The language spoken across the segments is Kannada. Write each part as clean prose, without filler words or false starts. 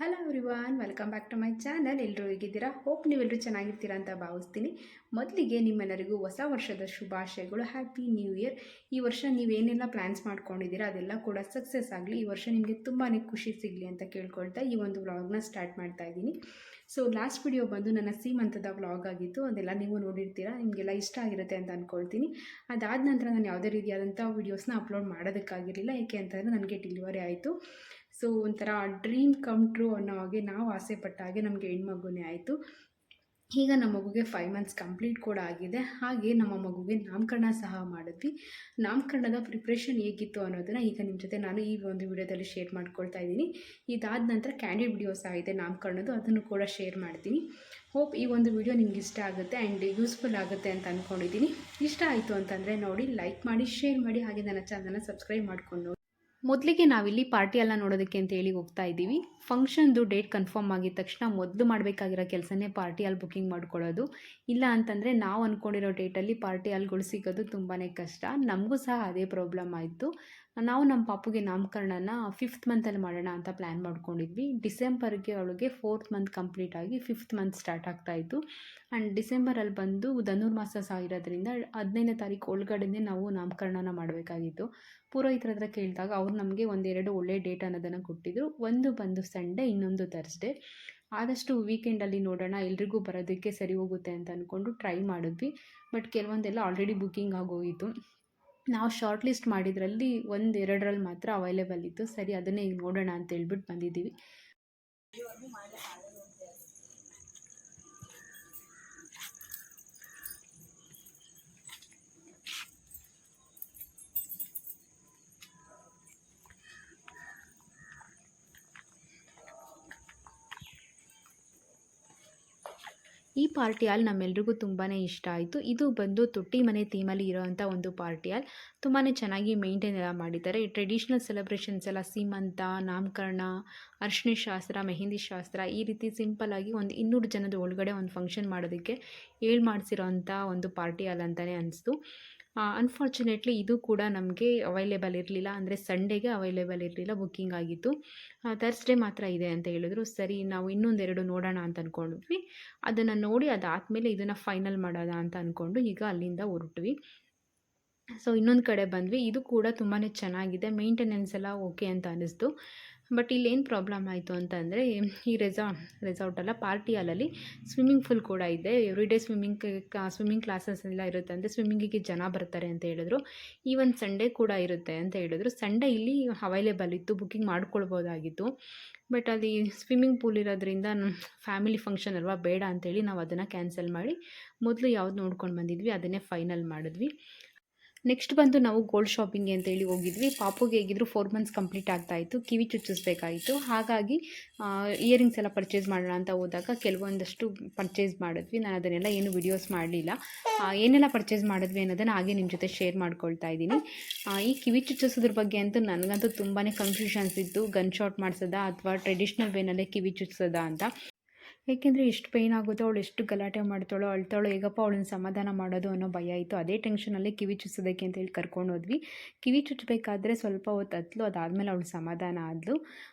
Hello everyone, welcome back to my channel. ಎಲ್ಲರೂ ಹೇಗಿದ್ದೀರಾ? ಹೋಪ್ ನೀವೆಲ್ಲರೂ ಚೆನ್ನಾಗಿರ್ತೀರಾ ಅಂತ ಭಾವಿಸ್ತೀನಿ. ಮೊದಲಿಗೆ ನಿಮ್ಮೆಲ್ಲರಿಗೂ ಹೊಸ ವರ್ಷದ ಶುಭಾಶಯಗಳು. Happy new year. ಈ ವರ್ಷ ನೀವೇನೆಲ್ಲ ಪ್ಲ್ಯಾನ್ಸ್ ಮಾಡ್ಕೊಂಡಿದ್ದೀರಾ ಅದೆಲ್ಲ ಕೂಡ ಸಕ್ಸಸ್ ಆಗಲಿ. ಈ ವರ್ಷ ನಿಮಗೆ ತುಂಬಾ ಖುಷಿ ಸಿಗಲಿ ಅಂತ ಕೇಳ್ಕೊಳ್ತಾ ಈ ಒಂದು ವ್ಲಾಗ್ನ ಸ್ಟಾರ್ಟ್ ಮಾಡ್ತಾ ಇದ್ದೀನಿ. ಸೊ ಲಾಸ್ಟ್ ವಿಡಿಯೋ ಬಂದು ನನ್ನ ಸೀಮಂತದ ವ್ಲಾಗ್ ಆಗಿತ್ತು. ಅದೆಲ್ಲ ನೀವು ನೋಡಿರ್ತೀರಾ, ನಿಮಗೆಲ್ಲ ಇಷ್ಟ ಆಗಿರುತ್ತೆ ಅಂತ ಅಂದ್ಕೊಳ್ತೀನಿ. ಅದಾದ ನಂತರ ನಾನು ಯಾವುದೇ ರೀತಿಯಾದಂಥ ವೀಡಿಯೋಸ್ನ ಅಪ್ಲೋಡ್ ಮಾಡೋದಕ್ಕಾಗಿರಲಿಲ್ಲ. ಏಕೆ ಅಂತಂದರೆ ನನಗೆ ಡೆಲಿವರಿ ಆಯಿತು. ಸೊ ಒಂಥರ ಡ್ರೀಮ್ ಕಮ್ ಟ್ರೂ ಅನ್ನೋ ಹಾಗೆ ನಾವು ಆಸೆ ಪಟ್ಟ ಹಾಗೆ ನಮಗೆ ಹೆಣ್ಮಗುನೇ ಆಯಿತು. ಈಗ ನಮ್ಮ ಮಗುಗೆ 5 ಮಂತ್ಸ್ ಕಂಪ್ಲೀಟ್ ಕೂಡ ಆಗಿದೆ. ಹಾಗೆ ನಮ್ಮ ಮಗುಗೆ ನಾಮಕರಣ ಸಹ ಮಾಡಿದ್ವಿ. ನಾಮಕರಣದ ಪ್ರಿಪ್ರೇಷನ್ ಹೇಗಿತ್ತು ಅನ್ನೋದನ್ನು ಈಗ ನಿಮ್ಮ ಜೊತೆ ನಾನು ಈ ಒಂದು ವಿಡಿಯೋದಲ್ಲಿ ಶೇರ್ ಮಾಡ್ಕೊಳ್ತಾ ಇದ್ದೀನಿ. ಇದಾದ ನಂತರ ಕ್ಯಾಂಡಿಡ್ ವಿಡಿಯೋ ಸಹ ಇದೆ ನಾಮಕರಣದ್ದು, ಅದನ್ನು ಕೂಡ ಶೇರ್ ಮಾಡ್ತೀನಿ. ಹೋಪ್ ಈ ಒಂದು ವಿಡಿಯೋ ನಿಮ್ಗೆ ಇಷ್ಟ ಆಗುತ್ತೆ ಆ್ಯಂಡ್ ಯೂಸ್ಫುಲ್ ಆಗುತ್ತೆ ಅಂತ ಅಂದ್ಕೊಂಡಿದ್ದೀನಿ. ಇಷ್ಟ ಆಯಿತು ಅಂತಂದರೆ ನೋಡಿ, ಲೈಕ್ ಮಾಡಿ, ಶೇರ್ ಮಾಡಿ, ಹಾಗೆ ನನ್ನ ಚಾನಲ್ನ ಸಬ್ಸ್ಕ್ರೈಬ್ ಮಾಡ್ಕೊಂಡು. ಮೊದಲಿಗೆ ನಾವಿಲ್ಲಿ ಪಾರ್ಟಿ ಎಲ್ಲ ನೋಡೋದಕ್ಕೆ ಅಂತ ಹೇಳಿ ಹೋಗ್ತಾ ಇದ್ದೀವಿ. ಫಂಕ್ಷನ್ದು ಡೇಟ್ ಕನ್ಫರ್ಮ್ ಆಗಿದ ತಕ್ಷಣ ಮೊದಲು ಮಾಡಬೇಕಾಗಿರೋ ಕೆಲಸನೇ ಪಾರ್ಟಿ ಹಾಲ್ ಬುಕ್ಕಿಂಗ್ ಮಾಡ್ಕೊಳ್ಳೋದು. ಇಲ್ಲ ಅಂತಂದರೆ ನಾವು ಅಂದ್ಕೊಂಡಿರೋ ಡೇಟಲ್ಲಿ ಪಾರ್ಟಿ ಹಾಲ್ಗಳು ಸಿಗೋದು ತುಂಬಾ ಕಷ್ಟ. ನಮಗೂ ಸಹ ಅದೇ ಪ್ರಾಬ್ಲಮ್ ಆಯಿತು. ನಾವು ನಮ್ಮ ಪಾಪುಗೆ ನಾಮಕರಣನ 5th ಮಂತಲ್ಲಿ ಮಾಡೋಣ ಅಂತ ಪ್ಲ್ಯಾನ್ ಮಾಡ್ಕೊಂಡಿದ್ವಿ. ಡಿಸೆಂಬರ್ಗೆ ಅವಳಿಗೆ 4th ಮಂತ್ ಕಂಪ್ಲೀಟ್ ಆಗಿ 5th ಮಂತ್ ಸ್ಟಾರ್ಟ್ ಆಗ್ತಾಯಿತ್ತು. ಆ್ಯಂಡ್ ಡಿಸೆಂಬರಲ್ಲಿ ಬಂದು ಧನುರ್ಮಾಸ ಸಹ ಇರೋದ್ರಿಂದ 15ನೇ ತಾರೀಕು ಒಳಗಡೆನೇ ನಾವು ನಾಮಕರಣನ ಮಾಡಬೇಕಾಗಿತ್ತು. ಪುರೋಹಿತರ ಹತ್ರ ಕೇಳಿದಾಗ ಅವ್ರು ನಮಗೆ 1-2 ಒಳ್ಳೆ ಡೇಟ್ ಅನ್ನೋದನ್ನು ಕೊಟ್ಟಿದ್ದರು. ಒಂದು ಬಂದು ಸಂಡೇ, ಇನ್ನೊಂದು ಥರ್ಸ್ಡೇ. ಆದಷ್ಟು ವೀಕೆಂಡಲ್ಲಿ ನೋಡೋಣ, ಎಲ್ರಿಗೂ ಬರೋದಕ್ಕೆ ಸರಿ ಹೋಗುತ್ತೆ ಅಂತ ಅಂದ್ಕೊಂಡು ಟ್ರೈ ಮಾಡಿದ್ವಿ. ಬಟ್ ಕೆಲವೊಂದೆಲ್ಲ ಆಲ್ರೆಡಿ ಬುಕ್ಕಿಂಗ್ ಆಗೋಯಿತು. ನಾವು ಶಾರ್ಟ್ ಲಿಸ್ಟ್ ಮಾಡಿದ್ರಲ್ಲಿ 1-2ರಲ್ಲಿ ಮಾತ್ರ ಅವೈಲೇಬಲ್ ಇತ್ತು. ಸರಿ, ಅದನ್ನೇ ಈಗ ನೋಡೋಣ ಅಂತ ಹೇಳ್ಬಿಟ್ಟು ಬಂದಿದ್ದೀವಿ. ಈ ಪಾರ್ಟಿ ಹಾಲ್ ನಮ್ಮೆಲ್ರಿಗೂ ತುಂಬಾ ಇಷ್ಟ ಆಯಿತು. ಇದು ಬಂದು ತೊಟ್ಟಿ ಮನೆ ಥೀಮಲ್ಲಿ ಇರೋವಂಥ ಒಂದು ಪಾರ್ಟಿ ಹಾಲ್. ತುಂಬಾ ಚೆನ್ನಾಗಿ ಮೇಂಟೈನ್ ಎಲ್ಲ ಮಾಡಿದ್ದಾರೆ. ಈ ಟ್ರೆಡಿಷ್ನಲ್ ಸೆಲೆಬ್ರೇಷನ್ಸ್ ಎಲ್ಲ ಸೀಮಂತ, ನಾಮಕರಣ, ಅರಿಶಿನ ಶಾಸ್ತ್ರ, ಮೆಹಂದಿ ಶಾಸ್ತ್ರ, ಈ ರೀತಿ ಸಿಂಪಲ್ಲಾಗಿ ಒಂದು 200 ಜನದ ಒಳಗಡೆ ಒಂದು ಫಂಕ್ಷನ್ ಮಾಡೋದಕ್ಕೆ ಮಾಡಿಸಿರೋ ಅಂಥ ಒಂದು ಪಾರ್ಟಿ ಹಾಲ್ ಅಂತಲೇ ಅನಿಸ್ತು. ಅನ್ಫಾರ್ಚುನೇಟ್ಲಿ ಇದು ಕೂಡ ನಮಗೆ ಅವೈಲೇಬಲ್ ಇರಲಿಲ್ಲ. ಅಂದರೆ ಸಂಡೇಗೆ ಅವೈಲೇಬಲ್ ಇರಲಿಲ್ಲ, ಬುಕ್ಕಿಂಗ್ ಆಗಿತ್ತು. ಥರ್ಸ್ಡೇ ಮಾತ್ರ ಇದೆ ಅಂತ ಹೇಳಿದ್ರು. ಸರಿ, ನಾವು ಇನ್ನೊಂದೆರಡು ನೋಡೋಣ ಅಂತ ಅಂದ್ಕೊಂಡ್ವಿ. ಅದನ್ನು ನೋಡಿ ಅದಾದಮೇಲೆ ಇದನ್ನು ಫೈನಲ್ ಮಾಡೋಣ ಅಂತ ಅಂದ್ಕೊಂಡು ಈಗ ಅಲ್ಲಿಂದ ಹೊರಟ್ವಿ. ಸೊ ಇನ್ನೊಂದು ಕಡೆ ಬಂದ್ವಿ. ಇದು ಕೂಡ ತುಂಬಾ ಚೆನ್ನಾಗಿದೆ, ಮೇಂಟೆನೆನ್ಸ್ ಎಲ್ಲ ಓಕೆ ಅಂತ ಅನ್ನಿಸ್ತು. ಬಟ್ ಇಲ್ಲೇನು ಪ್ರಾಬ್ಲಮ್ ಆಯಿತು ಅಂತಂದರೆ, ಈ ರೆಸಾರ್ಟಲ್ಲ ಪಾರ್ಟಿ ಹಾಲಲ್ಲಿ ಸ್ವಿಮ್ಮಿಂಗ್ ಪೂಲ್ ಕೂಡ ಇದೆ. ಎವ್ರಿಡೇ ಸ್ವಿಮ್ಮಿಂಗ್ ಕ್ಲಾಸಸ್ ಎಲ್ಲ ಇರುತ್ತೆ, ಅಂದರೆ ಸ್ವಿಮ್ಮಿಂಗಿಗೆ ಜನ ಬರ್ತಾರೆ ಅಂತ ಹೇಳಿದ್ರು. ಈವನ್ ಸಂಡೇ ಕೂಡ ಇರುತ್ತೆ ಅಂತ ಹೇಳಿದ್ರು. ಸಂಡೇ ಇಲ್ಲಿ ಅವೈಲೇಬಲ್ ಇತ್ತು, ಬುಕ್ಕಿಂಗ್ ಮಾಡ್ಕೊಳ್ಬೋದಾಗಿತ್ತು. ಬಟ್ ಅಲ್ಲಿ ಸ್ವಿಮ್ಮಿಂಗ್ ಪೂಲ್ ಇರೋದ್ರಿಂದ ಫ್ಯಾಮಿಲಿ ಫಂಕ್ಷನ್ ಅಲ್ವಾ, ಬೇಡ ಅಂತೇಳಿ ನಾವು ಅದನ್ನು ಕ್ಯಾನ್ಸಲ್ ಮಾಡಿ ಮೊದಲು ಯಾವ್ದು ನೋಡ್ಕೊಂಡು ಬಂದಿದ್ವಿ ಅದನ್ನೇ ಫೈನಲ್ ಮಾಡಿದ್ವಿ. ನೆಕ್ಸ್ಟ್ ಬಂದು ನಾವು ಗೋಲ್ಡ್ ಶಾಪಿಂಗ್ಗೆ ಅಂತೇಳಿ ಹೋಗಿದ್ವಿ. ಪಾಪುಗೆ ಹೇಗಿದ್ರು 4 ಮಂತ್ಸ್ ಕಂಪ್ಲೀಟ್ ಆಗ್ತಾಯಿತ್ತು, ಕಿವಿ ಚುಚ್ಚಿಸ್ಬೇಕಾಯಿತು. ಹಾಗಾಗಿ ಇಯರಿಂಗ್ಸ್ ಎಲ್ಲ ಪರ್ಚೇಸ್ ಮಾಡೋಣ ಅಂತ ಹೋದಾಗ ಕೆಲವೊಂದಷ್ಟು ಪರ್ಚೇಸ್ ಮಾಡಿದ್ವಿ. ನಾನು ಅದನ್ನೆಲ್ಲ ಏನು ವಿಡಿಯೋಸ್ ಮಾಡಲಿಲ್ಲ. ಏನೆಲ್ಲ ಪರ್ಚೇಸ್ ಮಾಡಿದ್ವಿ ಅನ್ನೋದನ್ನು ಹಾಗೆ ನಿಮ್ಮ ಜೊತೆ ಶೇರ್ ಮಾಡ್ಕೊಳ್ತಾ ಇದ್ದೀನಿ. ಈ ಕಿವಿ ಚುಚ್ಚಿಸೋದ್ರ ಬಗ್ಗೆ ಅಂತೂ ನನಗಂತೂ ತುಂಬಾ ಕನ್ಫ್ಯೂಷನ್ಸ್ ಇತ್ತು. ಗನ್ ಶಾಟ್ ಮಾಡಿಸೋದಾ ಅಥವಾ ಟ್ರೆಡಿಷ್ನಲ್ ವೇನಲ್ಲೇ ಕಿವಿ ಚುಚ್ಚಿಸೋದಾ ಅಂತ. ಏಕೆಂದರೆ ಎಷ್ಟು ಪೇಯ್ನ್ ಆಗುತ್ತೋ, ಅವಳು ಎಷ್ಟು ಗಲಾಟೆ ಮಾಡ್ತಾಳೋ, ಅಳ್ತಾಳೋ, ಹೇಗಪ್ಪ ಅವಳನ್ನ ಸಮಾಧಾನ ಮಾಡೋದು ಅನ್ನೋ ಭಯ ಇತ್ತು. ಅದೇ ಟೆನ್ಷನಲ್ಲಿ ಕಿವಿ ಚುಚ್ಚೋದಕ್ಕೆ ಅಂತೇಳಿ ಕರ್ಕೊಂಡು ಹೋದ್ವಿ. ಕಿವಿ ಚುಚ್ಚಬೇಕಾದ್ರೆ ಸ್ವಲ್ಪ ಹೊತ್ತು ಹತ್ತಲು, ಅದಾದಮೇಲೆ ಅವಳು ಸಮಾಧಾನ ಆದಳು.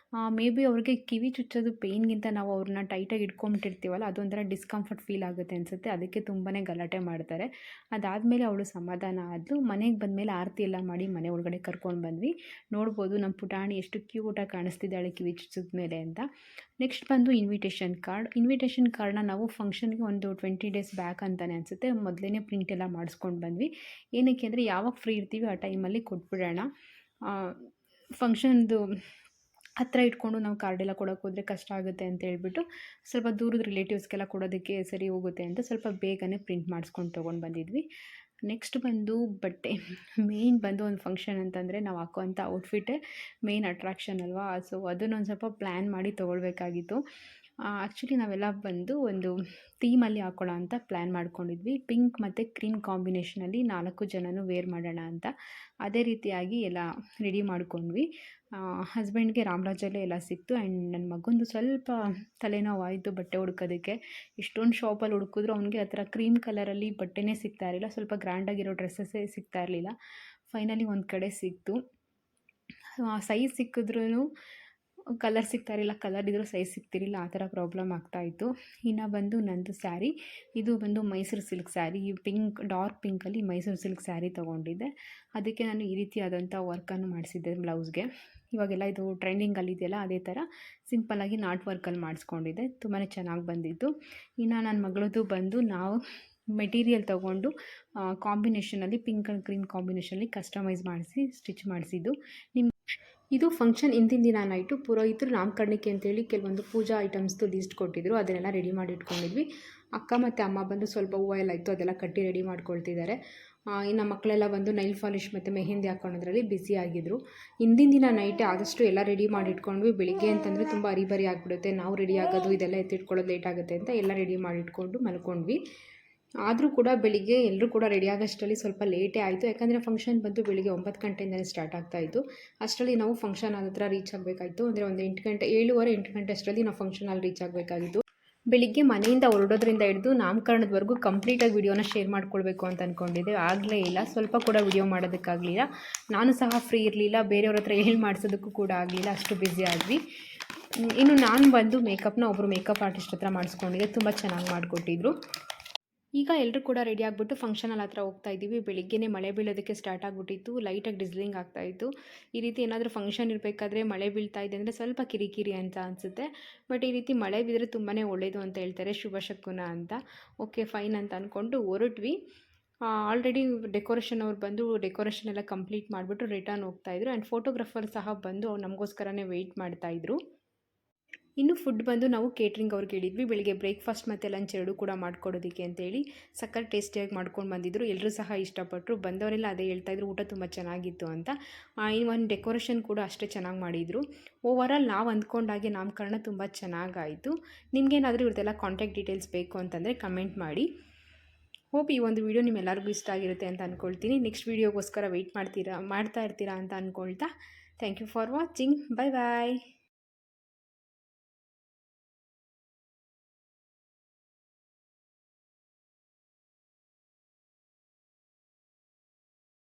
ಮೇ ಬಿ ಅವ್ರಿಗೆ ಕಿವಿ ಚುಚ್ಚೋದು ಪೇಯ್ನ್ಗಿಂತ ನಾವು ಅವ್ರನ್ನ ಟೈಟಾಗಿ ಇಟ್ಕೊಂಬಿಟ್ಟಿರ್ತೀವಲ್ಲ, ಅದೊಂಥರ ಡಿಸ್ಕಂಫರ್ಟ್ ಫೀಲ್ ಆಗುತ್ತೆ ಅನಿಸುತ್ತೆ. ಅದಕ್ಕೆ ತುಂಬಾ ಗಲಾಟೆ ಮಾಡ್ತಾರೆ. ಅದಾದಮೇಲೆ ಅವಳು ಸಮಾಧಾನ ಆದಳು. ಮನೆಗೆ ಬಂದಮೇಲೆ ಆರತಿ ಎಲ್ಲ ಮಾಡಿ ಮನೆ ಒಳಗಡೆ ಕರ್ಕೊಂಡು ಬಂದ್ವಿ. ನೋಡ್ಬೋದು ನಮ್ಮ ಪುಟಾಣಿ ಎಷ್ಟು ಕ್ಯೂಟಾಗಿ ಕಾಣಿಸ್ತಿದ್ದಾಳೆ ಕಿವಿ ಚುಚ್ಚಿದ ಮೇಲೆ ಅಂತ. ನೆಕ್ಸ್ಟ್ ಬಂದು ಇನ್ವಿಟೇಷನ್ ಕಾರ್ಡ್ನ ನಾವು ಫಂಕ್ಷನ್ಗೆ ಒಂದು 20 ಡೇಸ್ ಬ್ಯಾಕ್ ಅಂತಲೇ ಅನಿಸುತ್ತೆ ಮೊದಲೇ ಪ್ರಿಂಟ್ ಎಲ್ಲ ಮಾಡಿಸ್ಕೊಂಡು ಬಂದ್ವಿ. ಏನಕ್ಕೆ ಅಂದರೆ ಯಾವಾಗ ಫ್ರೀ ಇರ್ತೀವಿ ಆ ಟೈಮಲ್ಲಿ ಕೊಟ್ಬಿಡೋಣ. ಫಂಕ್ಷನ್ದು ಹತ್ತಿರ ಇಟ್ಕೊಂಡು ನಾವು ಕಾರ್ಡೆಲ್ಲ ಕೊಡೋಕೆ ಹೋದರೆ ಕಷ್ಟ ಆಗುತ್ತೆ ಅಂತ ಹೇಳ್ಬಿಟ್ಟು ಸ್ವಲ್ಪ ದೂರದ ರಿಲೇಟಿವ್ಸ್ಗೆಲ್ಲ ಕೊಡೋದಕ್ಕೆ ಸರಿ ಹೋಗುತ್ತೆ ಅಂತ ಸ್ವಲ್ಪ ಬೇಗನೆ ಪ್ರಿಂಟ್ ಮಾಡಿಸ್ಕೊಂಡು ತೊಗೊಂಡು ಬಂದಿದ್ವಿ. ನೆಕ್ಸ್ಟ್ ಬಂದು ಬಟ್ಟೆ. ಮೇಯ್ನ್ ಬಂದು ಒಂದು ಫಂಕ್ಷನ್ ಅಂತಂದರೆ ನಾವು ಹಾಕೋವಂಥ ಔಟ್ಫಿಟ್ಟೇ ಮೇಯ್ನ್ ಅಟ್ರಾಕ್ಷನ್ ಅಲ್ವಾ. ಸೊ ಅದನ್ನೊಂದು ಸ್ವಲ್ಪ ಪ್ಲ್ಯಾನ್ ಮಾಡಿ ತೊಗೊಳ್ಬೇಕಾಗಿತ್ತು. ಆ್ಯಕ್ಚುಲಿ ನಾವೆಲ್ಲ ಬಂದು ಒಂದು ಥೀಮಲ್ಲಿ ಹಾಕೊಳ್ಳೋ ಅಂತ ಪ್ಲ್ಯಾನ್ ಮಾಡ್ಕೊಂಡಿದ್ವಿ. ಪಿಂಕ್ ಮತ್ತು ಕ್ರೀಮ್ ಕಾಂಬಿನೇಷನಲ್ಲಿ 4 ಜನನೂ ವೇರ್ ಮಾಡೋಣ ಅಂತ. ಅದೇ ರೀತಿಯಾಗಿ ಎಲ್ಲ ರೆಡಿ ಮಾಡ್ಕೊಂಡ್ವಿ. ಹಸ್ಬೆಂಡ್ಗೆ ರಾಮರಾಜಲ್ಲೇ ಎಲ್ಲ ಸಿಕ್ತು. ಆ್ಯಂಡ್ ನನ್ನ ಮಗಂದು ಸ್ವಲ್ಪ ತಲೆನೋವಾಯಿತು ಬಟ್ಟೆ ಹುಡ್ಕೋದಕ್ಕೆ. ಎಷ್ಟೊಂದು ಶಾಪಲ್ಲಿ ಹುಡುಕಿದ್ರು ಅವನಿಗೆ ಆ ಥರ ಕ್ರೀಮ್ ಕಲರಲ್ಲಿ ಬಟ್ಟೆನೇ ಸಿಗ್ತಾ ಇರಲಿಲ್ಲ. ಸ್ವಲ್ಪ ಗ್ರ್ಯಾಂಡಾಗಿರೋ ಡ್ರೆಸ್ಸಸ್ಸೇ ಸಿಗ್ತಾ ಇರಲಿಲ್ಲ. ಫೈನಲಿ ಒಂದು ಕಡೆ ಸಿಕ್ತು. ಸೈಜ್ ಸಿಕ್ಕಿದ್ರೂ ಕಲರ್ ಸಿಗ್ತಾ ಇರಲಿಲ್ಲ, ಕಲರ್ ಇದ್ದರೂ ಸೈಜ್ ಸಿಗ್ತಿರಲಿಲ್ಲ, ಆ ಥರ ಪ್ರಾಬ್ಲಮ್ ಆಗ್ತಾಯಿತ್ತು. ಇನ್ನು ಬಂದು ನಂದು ಸ್ಯಾರಿ, ಇದು ಬಂದು ಮೈಸೂರು ಸಿಲ್ಕ್ ಸ್ಯಾರಿ, ಈ ಪಿಂಕ್ ಡಾರ್ಕ್ ಪಿಂಕಲ್ಲಿ ಮೈಸೂರು ಸಿಲ್ಕ್ ಸ್ಯಾರಿ ತೊಗೊಂಡಿದ್ದೆ. ಅದಕ್ಕೆ ನಾನು ಈ ರೀತಿಯಾದಂಥ ವರ್ಕನ್ನು ಮಾಡಿಸಿದ್ದೆ ಬ್ಲೌಸ್ಗೆ. ಇವಾಗೆಲ್ಲ ಇದು ಟ್ರೆಂಡಿಂಗಲ್ಲಿದೆಯಲ್ಲ, ಅದೇ ಥರ ಸಿಂಪಲ್ಲಾಗಿ ನಾಟ್ ವರ್ಕಲ್ಲಿ ಮಾಡಿಸ್ಕೊಂಡಿದ್ದೆ, ತುಂಬಾ ಚೆನ್ನಾಗಿ ಬಂದಿತ್ತು. ಇನ್ನು ನನ್ನ ಮಗಳದ್ದು ಬಂದು ನಾವು ಮೆಟೀರಿಯಲ್ ತೊಗೊಂಡು ಕಾಂಬಿನೇಷನಲ್ಲಿ ಪಿಂಕ್ ಆ್ಯಂಡ್ ಗ್ರೀನ್ ಕಾಂಬಿನೇಷನಲ್ಲಿ ಕಸ್ಟಮೈಸ್ ಮಾಡಿಸಿ ಸ್ಟಿಚ್ ಮಾಡಿಸಿದ್ದು. ಇದು ಫಂಕ್ಷನ್ ಹಿಂದಿನ ದಿನ ನೈಟು ಪುರೋಹಿತರು ನಾಮಕರಣಕ್ಕೆ ಅಂತೇಳಿ ಕೆಲವೊಂದು ಪೂಜಾ ಐಟಮ್ಸ್ದು ಲೀಸ್ಟ್ ಕೊಟ್ಟಿದ್ದರು, ಅದನ್ನೆಲ್ಲ ರೆಡಿ ಮಾಡಿ ಇಟ್ಕೊಂಡಿದ್ವಿ. ಅಕ್ಕ ಮತ್ತು ಅಮ್ಮ ಬಂದು ಸ್ವಲ್ಪ ಹೂವು ಎಲ್ಲ ಇತ್ತು, ಅದೆಲ್ಲ ಕಟ್ಟಿ ರೆಡಿ ಮಾಡ್ಕೊಳ್ತಿದ್ದಾರೆ. ಇನ್ನು ಮಕ್ಕಳೆಲ್ಲ ಬಂದು ನೈಲ್ ಪಾಲಿಶ್ ಮತ್ತು ಮೆಹಂದಿ ಹಾಕ್ಕೊಳೋದ್ರಲ್ಲಿ ಬ್ಯುಸಿ ಆಗಿದ್ದರು. ಹಿಂದಿನ ದಿನ ನೈಟೇ ಆದಷ್ಟು ಎಲ್ಲ ರೆಡಿ ಮಾಡಿ ಇಟ್ಕೊಂಡ್ವಿ. ಬೆಳಿಗ್ಗೆ ಅಂತಂದರೆ ತುಂಬ ಅರಿಬರಿ ಆಗಿಬಿಡುತ್ತೆ, ನಾವು ರೆಡಿ ಆಗೋದು ಇದೆಲ್ಲ ಎತ್ತಿಟ್ಕೊಳ್ಳೋದು ಲೇಟ್ ಆಗುತ್ತೆ ಅಂತ ಎಲ್ಲ ರೆಡಿ ಮಾಡಿ ಇಟ್ಕೊಂಡು ಮಲ್ಕೊಂಡ್ವಿ. ಆದರೂ ಕೂಡ ಬೆಳಿಗ್ಗೆ ಎಲ್ಲರೂ ಕೂಡ ರೆಡಿ ಆಗೋಷ್ಟರಲ್ಲಿ ಸ್ವಲ್ಪ ಲೇಟೇ ಆಯಿತು. ಯಾಕಂದರೆ ಫಂಕ್ಷನ್ ಬಂದು ಬೆಳಿಗ್ಗೆ 9 ಗಂಟೆಯಿಂದಲೇ ಸ್ಟಾರ್ಟ್ ಆಗ್ತಾಯಿತ್ತು. ಅಷ್ಟರಲ್ಲಿ ನಾವು ಫಂಕ್ಷನ್ ಹಾಲ್ ಹತ್ರ ರೀಚ್ ಆಗಬೇಕಾಯಿತು. ಅಂದರೆ ಒಂದು 8 ಗಂಟೆ 7:30 8 ಗಂಟೆ ಅಷ್ಟರಲ್ಲಿ ನಾವು ಫಂಕ್ಷನ್ ಹಾಲ್ ರೀಚ್ ಆಗಬೇಕಾಗಿತ್ತು. ಬೆಳಿಗ್ಗೆ ಮನೆಯಿಂದ ಹೊರಡೋದ್ರಿಂದ ಹಿಡಿದು ನಾಮಕರಣದವರೆಗೂ ಕಂಪ್ಲೀಟಾಗಿ ವಿಡಿಯೋನ ಶೇರ್ ಮಾಡ್ಕೊಳ್ಬೇಕು ಅಂತ ಅಂದ್ಕೊಂಡಿದ್ದೆ, ಆಗಲೇ ಇಲ್ಲ, ಸ್ವಲ್ಪ ಕೂಡ ವಿಡಿಯೋ ಮಾಡೋದಕ್ಕಾಗಲಿಲ್ಲ. ನಾನು ಸಹ ಫ್ರೀ ಇರಲಿಲ್ಲ, ಬೇರೆಯವ್ರ ಹತ್ರ ಹೇಳಿ ಮಾಡಿಸೋದಕ್ಕೂ ಕೂಡ ಆಗಲಿಲ್ಲ, ಅಷ್ಟು ಬ್ಯುಸಿ ಆದ್ವಿ. ಇನ್ನು ನಾನು ಬಂದು ಮೇಕಪ್ನ ಒಬ್ಬರು ಮೇಕಪ್ ಆರ್ಟಿಸ್ಟ್ ಹತ್ರ ಮಾಡಿಸ್ಕೊಂಡಿದ್ದೆ, ತುಂಬ ಚೆನ್ನಾಗಿ ಮಾಡಿಕೊಟ್ಟಿದ್ರು. ಈಗ ಎಲ್ಲರೂ ಕೂಡ ರೆಡಿ ಆಗಿಬಿಟ್ಟು ಫಂಕ್ಷನ್ ಹಾಲ್ ಹತ್ರ ಹೋಗ್ತಾ ಇದ್ದೀವಿ. ಬೆಳಿಗ್ಗೆನೇ ಮಳೆ ಬೀಳೋದಕ್ಕೆ ಸ್ಟಾರ್ಟ್ ಆಗಿಬಿಟ್ಟಿತ್ತು, ಲೈಟಾಗಿ ಡಿಸ್ಲಿಂಗ್ ಆಗ್ತಾಯಿತ್ತು. ಈ ರೀತಿ ಏನಾದರೂ ಫಂಕ್ಷನ್ ಇರಬೇಕಾದ್ರೆ ಮಳೆ ಬೀಳ್ತಾ ಇದೆ ಅಂದರೆ ಸ್ವಲ್ಪ ಕಿರಿಕಿರಿ ಅಂತ ಅನಿಸುತ್ತೆ. ಬಟ್ ಈ ರೀತಿ ಮಳೆ ಬಿದ್ದರೆ ತುಂಬಾ ಒಳ್ಳೆಯದು ಅಂತ ಹೇಳ್ತಾರೆ, ಶುಭ ಶಕುನ ಅಂತ. ಓಕೆ ಫೈನ್ ಅಂತ ಅಂದ್ಕೊಂಡು ಹೊರಟ್ವಿ. ಆಲ್ರೆಡಿ ಡೆಕೋರೇಷನ್ ಅವ್ರು ಬಂದು ಡೆಕೋರೇಷನ್ ಎಲ್ಲ ಕಂಪ್ಲೀಟ್ ಮಾಡಿಬಿಟ್ಟು ರಿಟರ್ನ್ ಹೋಗ್ತಾಯಿದ್ರು. ಆ್ಯಂಡ್ ಫೋಟೋಗ್ರಾಫರ್ ಸಹ ಬಂದು ನಮಗೋಸ್ಕರನೇ ವೆಯ್ಟ್ ಮಾಡ್ತಾಯಿದ್ರು. ಇನ್ನು ಫುಡ್ ಬಂದು ನಾವು ಕೇಟ್ರಿಂಗ್ ಅವ್ರಿಗೆ ಹೇಳಿದ್ವಿ, ಬೆಳಿಗ್ಗೆ ಬ್ರೇಕ್ಫಾಸ್ಟ್ ಮತ್ತು ಲಂಚ್ ಎರಡೂ ಕೂಡ ಮಾಡ್ಕೊಡೋದಕ್ಕೆ ಅಂತೇಳಿ. ಸಕ್ಕತ್ ಟೇಸ್ಟಿಯಾಗಿ ಮಾಡ್ಕೊಂಡು ಬಂದಿದ್ದರು, ಎಲ್ಲರೂ ಸಹ ಇಷ್ಟಪಟ್ಟರು. ಬಂದವರೆಲ್ಲ ಅದೇ ಹೇಳ್ತಾಯಿದ್ರು, ಊಟ ತುಂಬ ಚೆನ್ನಾಗಿತ್ತು ಅಂತ. ಒಂದು ಡೆಕೋರೇಷನ್ ಕೂಡ ಅಷ್ಟೇ ಚೆನ್ನಾಗಿ ಮಾಡಿದರು. ಓವರಾಲ್ ನಾವು ಅಂದ್ಕೊಂಡಾಗೆ ನಾಮಕರಣ ತುಂಬ ಚೆನ್ನಾಗಾಯಿತು. ನಿಮಗೇನಾದರೂ ಇವ್ರದ್ದೆಲ್ಲ ಕಾಂಟ್ಯಾಕ್ಟ್ ಡೀಟೇಲ್ಸ್ ಬೇಕು ಅಂತಂದರೆ ಕಮೆಂಟ್ ಮಾಡಿ. ಹೋಪ್ ಈ ಒಂದು ವಿಡಿಯೋ ನಿಮ್ಮೆಲ್ಲರಿಗೂ ಇಷ್ಟ ಆಗಿರುತ್ತೆ ಅಂತ ಅಂದ್ಕೊಳ್ತೀನಿ. ನೆಕ್ಸ್ಟ್ ವೀಡಿಯೋಗೋಸ್ಕರ ವೆಯ್ಟ್ ಮಾಡ್ತಾ ಇರ್ತೀರಾ ಅಂತ ಅಂದ್ಕೊಳ್ತಾ thank you for watching. Bye bye.